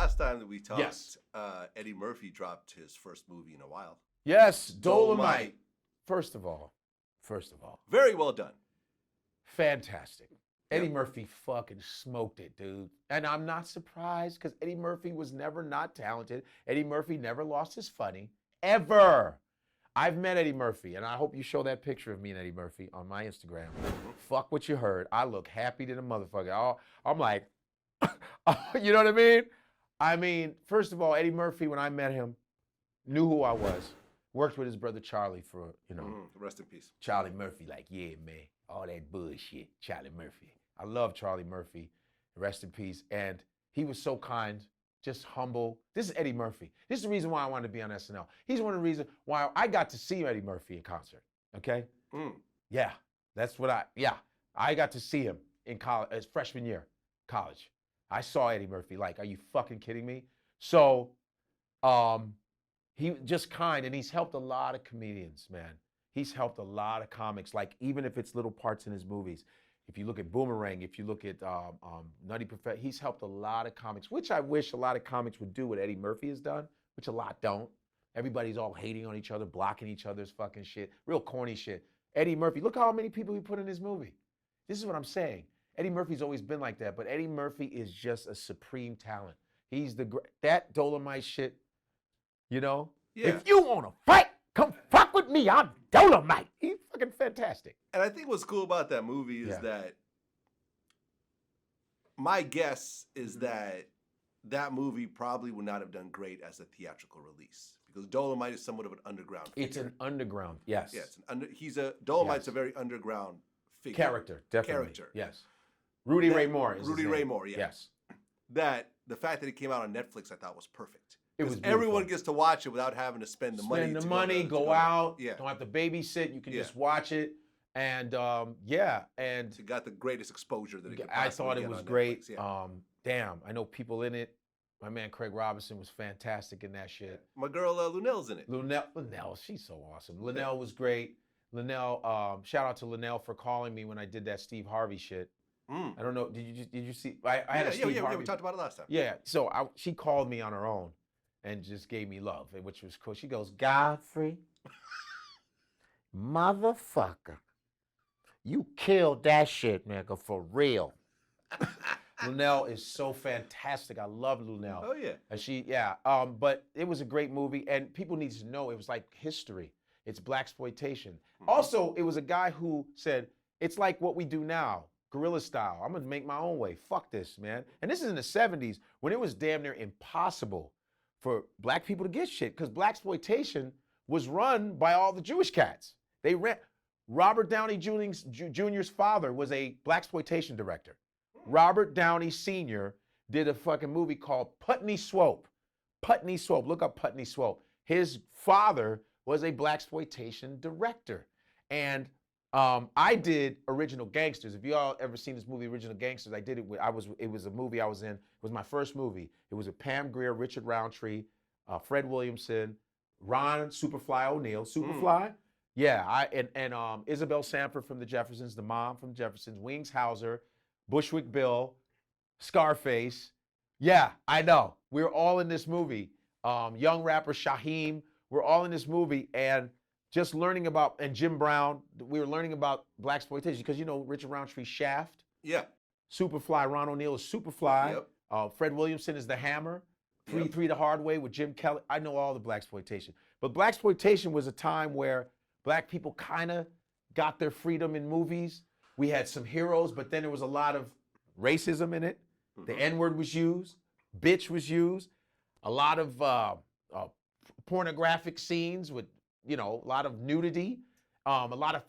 last time that we talked, Yes. Eddie Murphy dropped his first movie in a while. Yes, Dolemite. First of all, Very well done. fantastic. Eddie Yep. Murphy fucking smoked it, dude. And I'm not surprised because Eddie Murphy was never not talented. Eddie Murphy never lost his funny, ever. I've met Eddie Murphy, and I hope you show that picture of me and Eddie Murphy on my Instagram. Fuck what you heard. I look happy to the motherfucker. I'm like, you know what I mean? I mean, first of all, Eddie Murphy, when I met him, knew who I was. Worked with his brother Charlie for, Rest in peace. Charlie Murphy, like, yeah, man, all that bullshit, Charlie Murphy. I love Charlie Murphy, rest in peace. And he was so kind, just humble. This is Eddie Murphy. This is the reason why I wanted to be on SNL. He's one of the reasons why I got to see Eddie Murphy in concert, okay? Yeah, that's what I got to see him in college, as freshman year, college. I saw Eddie Murphy, like, are you fucking kidding me? So, he just kind, and he's helped a lot of comedians, man. He's helped a lot of comics, like even if it's little parts in his movies. If you look at Boomerang, if you look at Nutty Professor, he's helped a lot of comics, which I wish a lot of comics would do what Eddie Murphy has done, which a lot don't. Everybody's all hating on each other, blocking each other's fucking shit, real corny shit. Eddie Murphy, look how many people he put in his movie. This is what I'm saying. Eddie Murphy's always been like that, but Eddie Murphy is just a supreme talent. He's that Dolemite shit, you know? Yeah. If you want to fight, come fuck with me. I'm Dolemite. He's fucking fantastic. And I think what's cool about that movie is that my guess is that that movie probably would not have done great as a theatrical release because Dolemite is somewhat of an underground figure. It's an underground, yes. Yeah, Dolemite's a very underground figure. Character, definitely. Character. Yes. Rudy Ray Moore is Rudy his Ray name. Moore, yeah. Yes. That the fact that it came out on Netflix I thought was perfect. It was everyone gets to watch it without having to spend the money. Spend the money, go out, yeah. Don't have to babysit, you can just watch it. And and it got the greatest exposure that it could I possibly thought it get was on great. Netflix, yeah. Damn, I know people in it. My man Craig Robinson was fantastic in that shit. My girl Lunell's in it. Linnell, she's so awesome. Linnell was great. Linnell, shout out to Linnell for calling me when I did that Steve Harvey shit. I don't know. Did you see? I had a Steve Harvey. We talked about it last time. Yeah. So she called me on her own, and just gave me love, which was cool. She goes, Godfrey, motherfucker, you killed that shit, nigga, for real. Linnell is so fantastic. I love Linnell. Oh yeah. And but it was a great movie, and people need to know it was like history. It's Blaxploitation. Also, it was a guy who said, it's like what we do now. Guerrilla style. I'm gonna make my own way. Fuck this, man. And this is in the 70s when it was damn near impossible for black people to get shit because Blaxploitation was run by all the Jewish cats. They ran. Robert Downey Jr.'s father was a Blaxploitation director. Robert Downey Sr. did a fucking movie called Putney Swope. Putney Swope. Look up Putney Swope. His father was a Blaxploitation director, and I did Original Gangsters. If y'all ever seen this movie, Original Gangsters, I did it with, it was a movie I was in. It was my first movie. It was with Pam Grier, Richard Roundtree, Fred Williamson, Ron Superfly O'Neill. Superfly? Yeah, and Isabel Sanford from the Jeffersons, the mom from the Jeffersons, Wings Hauser, Bushwick Bill, Scarface. Yeah, I know. We're all in this movie. Young rapper Shaheem, we're all in this movie, and just learning about, and Jim Brown, we were learning about Blaxploitation because you know Richard Roundtree Shaft. Yeah. Superfly, Ron O'Neill is Superfly. Yep. Fred Williamson is the Hammer. Yep. 3-3 the Hard Way with Jim Kelly. I know all the Blaxploitation. But Blaxploitation was a time where black people kind of got their freedom in movies. We had some heroes, but then there was a lot of racism in it. The N-word was used. Bitch was used. A lot of pornographic scenes with, you know, a lot of nudity.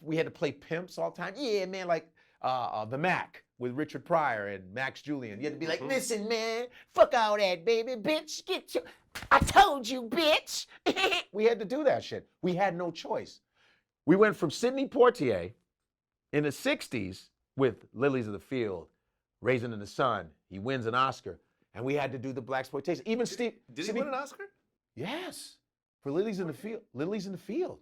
We had to play pimps all the time. Yeah, man, like The Mac with Richard Pryor and Max Julian. You had to be like, listen, man, fuck all that, baby, bitch, get your, I told you, bitch. We had to do that shit. We had no choice. We went from Sidney Poitier in the 60s with Lilies of the Field, Raisin in the Sun. He wins an Oscar. And we had to do the Blaxploitation. Even Steve. Did he win an Oscar? Yes. For Lilies in the Field. Lilies in the Field.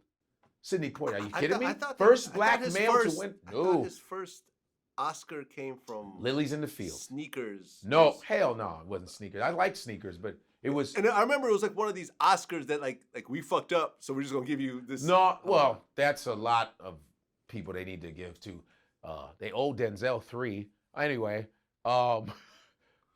Sidney Poitier. Are you kidding me? I thought first black male to win. I thought his first Oscar came from Lilies in the Field. Sneakers. No, hell no, it wasn't Sneakers. I like Sneakers, but it was. And I remember it was like one of these Oscars that like we fucked up, so we're just gonna give you this. No, well, that's a lot of people they need to give to. They owe Denzel 3. Anyway, yeah,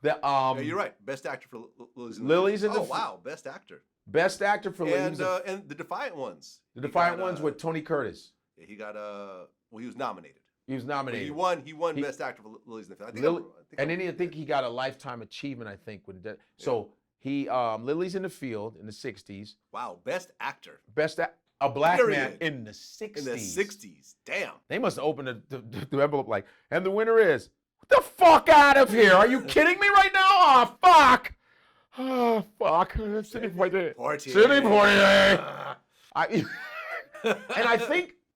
you're right. Best actor for Lilies in the Lilies in Field. the Oh wow, best actor. Best actor for Lilies. And the Defiant Ones. The Defiant Ones with Tony Curtis. Yeah, he got well, he was nominated. He was nominated. He won Best Actor for Lilies in the Field. I think he got a Lifetime Achievement. I think so. He Lilies in the Field in the '60s. Wow, Best Actor. A black man in the '60s. In the '60s, damn. They must have opened the envelope like, and the winner is, what the fuck out of here? Are you kidding me right now? Oh fuck! Oh fuck! Sidney Poitier. Sidney Poitier.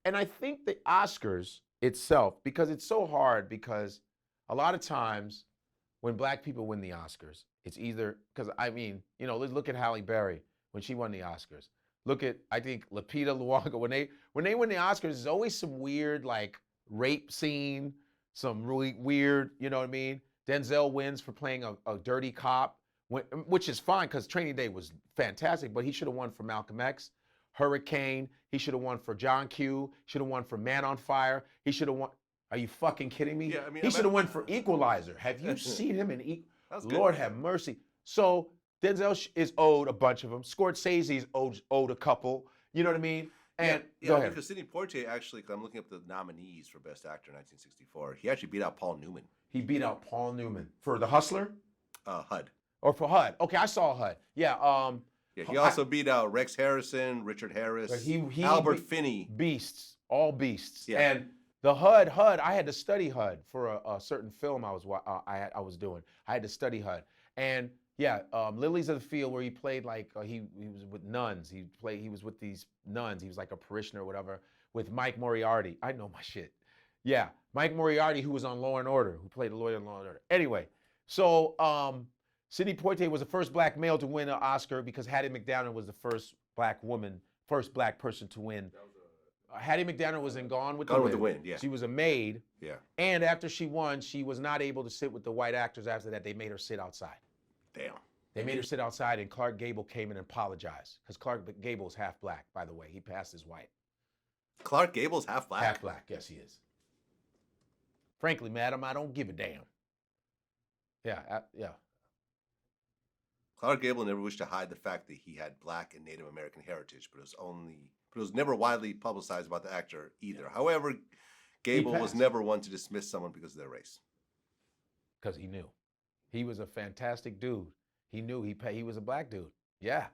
And I think the Oscars itself, because it's so hard, because a lot of times when black people win the Oscars, it's either, because I mean, you know, let's look at Halle Berry when she won the Oscars. Look at, I think, Lupita Nyong'o, when they win the Oscars, there's always some weird like rape scene, some really weird, you know what I mean? Denzel wins for playing a dirty cop, which is fine because Training Day was fantastic, but he should have won for Malcolm X. Hurricane, he should have won for John Q, should have won for Man on Fire, he should have won. Are you fucking kidding me? Yeah, I mean, he should have won for Equalizer. Have you seen him in Lord have mercy. So Denzel is owed a bunch of them. Scorsese's owed a couple. You know what I mean? And go ahead. Because Sidney Poitier actually, I'm looking up the nominees for Best Actor in 1964. He actually beat out Paul Newman. He beat out Paul Newman for The Hustler? HUD. Or for HUD. Okay, I saw HUD. Yeah. Yeah, he also beat out Rex Harrison, Richard Harris, Albert Finney. Beasts, all beasts. Yeah. And the HUD, I had to study HUD for a certain film I was doing. I had to study HUD. And yeah, Lilies of the Field, where he played like, he was with nuns. He was with these nuns. He was like a parishioner or whatever, with Mike Moriarty. I know my shit. Yeah, Mike Moriarty, who was on Law and Order, who played a lawyer in Law and Order. Anyway, so Sidney Poitier was the first black male to win an Oscar because Hattie McDaniel was the first black person to win. Hattie McDaniel was in Gone with the Wind. Yeah. She was a maid. Yeah. And after she won, she was not able to sit with the white actors after that. They made her sit outside. Damn. They made her sit outside, and Clark Gable came in and apologized. Because Clark Gable is half black, by the way. He passed as white. Clark Gable's half black? Half black, yes, he is. Frankly, madam, I don't give a damn. Yeah. Clark Gable never wished to hide the fact that he had black and Native American heritage, but it was never widely publicized about the actor either. Yeah. However, Gable was never one to dismiss someone because of their race. Because he knew. He was a fantastic dude. He knew he was a black dude. Yeah.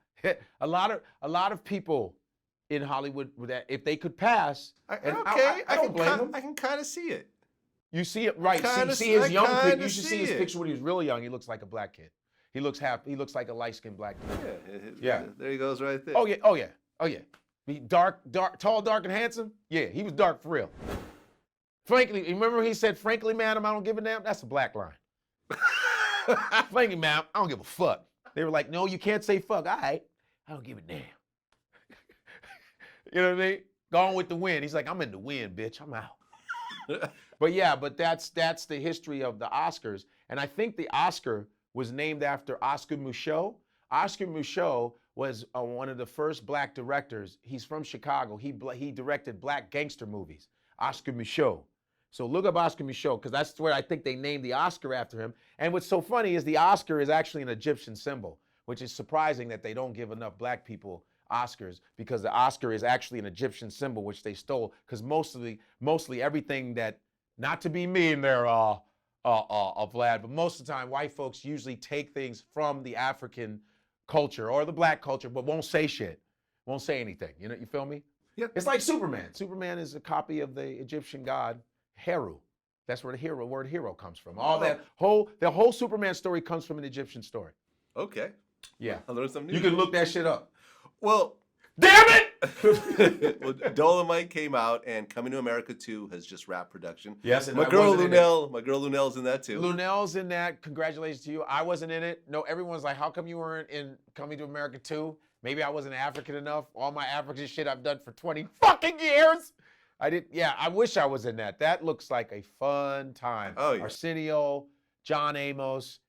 a lot of people in Hollywood, that if they could pass, I don't blame them. I can kind of see it. You see it, right? See his young picture. You should see his picture when he was really young. He looks like a black kid. He looks like a light-skinned black dude. Yeah. There he goes right there. Oh yeah. He dark, tall, dark, and handsome. Yeah, he was dark for real. Frankly, remember he said, "Frankly, madam, I don't give a damn." That's a black line. Frankly, madam, I don't give a fuck. They were like, "No, you can't say fuck." All right, I don't give a damn. You know what I mean? Gone with the Wind. He's like, "I'm in the wind, bitch. I'm out." But that's the history of the Oscars, and I think the Oscar was named after Oscar Micheaux. Oscar Micheaux was one of the first black directors. He's from Chicago. He directed black gangster movies. Oscar Micheaux. So look up Oscar Micheaux, because that's where I think they named the Oscar after him. And what's so funny is the Oscar is actually an Egyptian symbol, which is surprising that they don't give enough black people Oscars, because the Oscar is actually an Egyptian symbol, which they stole, because mostly everything that, not to be mean there, Vlad, but most of the time, white folks usually take things from the African culture or the black culture, but won't say shit, won't say anything. You know, you feel me? Yeah. It's like Superman. Superman is a copy of the Egyptian god Heru. That's where the word hero comes from. The whole Superman story comes from an Egyptian story. Okay. Yeah. I learned something new. You can look that shit up. Well, damn it! Well, Dolemite came out, and Coming to America 2 has just wrapped production. Yes, and my girl Lunell's in that too. Lunell's in that. Congratulations to you. I wasn't in it. No, everyone's like, how come you weren't in Coming to America 2? Maybe I wasn't African enough. All my African shit I've done for 20 fucking years. I did. Yeah, I wish I was in that. That looks like a fun time. Oh, yeah. Arsenio, John Amos,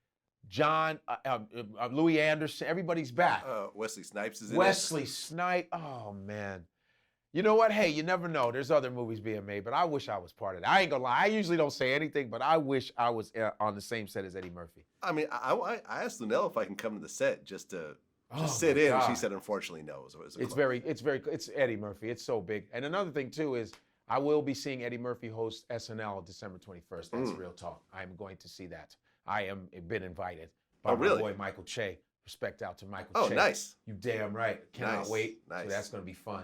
Louis Anderson. Everybody's back. Wesley Snipes is in Wesley Snipes. Oh man. You know what? Hey, you never know. There's other movies being made, but I wish I was part of that. I ain't gonna lie. I usually don't say anything, but I wish I was on the same set as Eddie Murphy. I mean, I asked Lunella if I can come to the set just to sit my in. God. She said, unfortunately, no. It's Eddie Murphy. It's so big. And another thing too is I will be seeing Eddie Murphy host SNL December 21st. That's real talk. I'm going to see that. I am been invited by my boy Michael Che. Respect out to Michael Che. Oh, nice. You damn right. Cannot wait. Nice. So that's going to be fun.